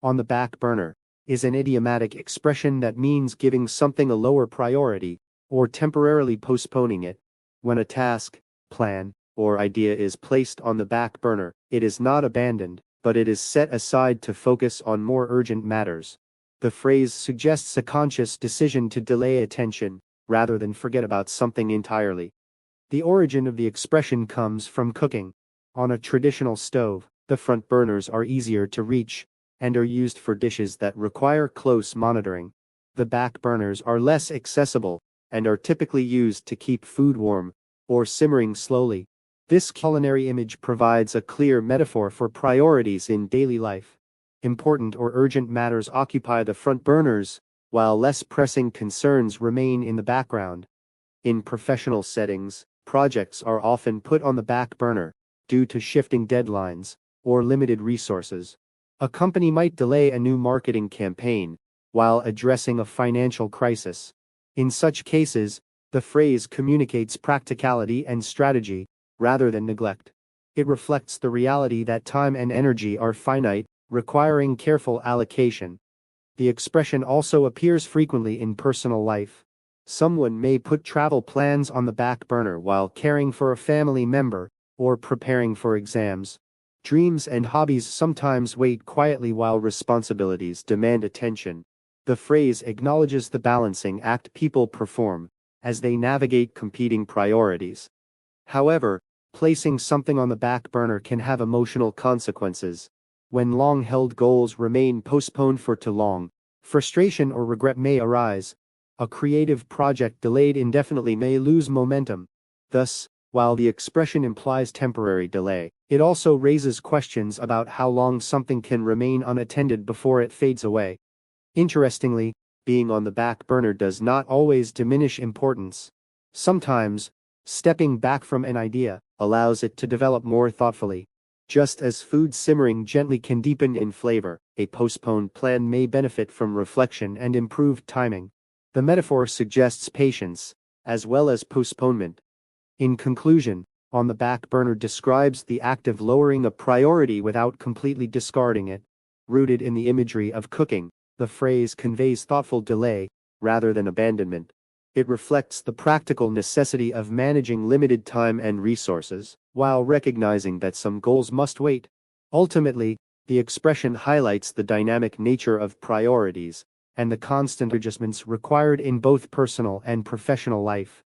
on the back burner, is an idiomatic expression that means giving something a lower priority, or temporarily postponing it. When a task, plan, or idea is placed on the back burner, it is not abandoned, but it is set aside to focus on more urgent matters. The phrase suggests a conscious decision to delay attention, rather than forget about something entirely. The origin of the expression comes from cooking. On a traditional stove, the front burners are easier to reach, and are used for dishes that require close monitoring. The back burners are less accessible, and are typically used to keep food warm, or simmering slowly. This culinary image provides a clear metaphor for priorities in daily life. Important or urgent matters occupy the front burners, while less pressing concerns remain in the background. In professional settings, projects are often put on the back burner, due to shifting deadlines, or limited resources. A company might delay a new marketing campaign, while addressing a financial crisis. In such cases, the phrase communicates practicality and strategy, rather than neglect. It reflects the reality that time and energy are finite, requiring careful allocation. The expression also appears frequently in personal life. Someone may put travel plans on the back burner while caring for a family member, or preparing for exams. Dreams and hobbies sometimes wait quietly while responsibilities demand attention. The phrase acknowledges the balancing act people perform, as they navigate competing priorities. However, placing something on the back burner can have emotional consequences. When long-held goals remain postponed for too long, frustration or regret may arise. A creative project delayed indefinitely may lose momentum. Thus, while the expression implies temporary delay, it also raises questions about how long something can remain unattended before it fades away. Interestingly, being on the back burner does not always diminish importance. Sometimes, stepping back from an idea allows it to develop more thoughtfully. Just as food simmering gently can deepen in flavor, a postponed plan may benefit from reflection and improved timing. The metaphor suggests patience, as well as postponement. In conclusion, on the back burner describes the act of lowering a priority without completely discarding it. Rooted in the imagery of cooking, the phrase conveys thoughtful delay, rather than abandonment. It reflects the practical necessity of managing limited time and resources, while recognizing that some goals must wait. Ultimately, the expression highlights the dynamic nature of priorities, and the constant adjustments required in both personal and professional life.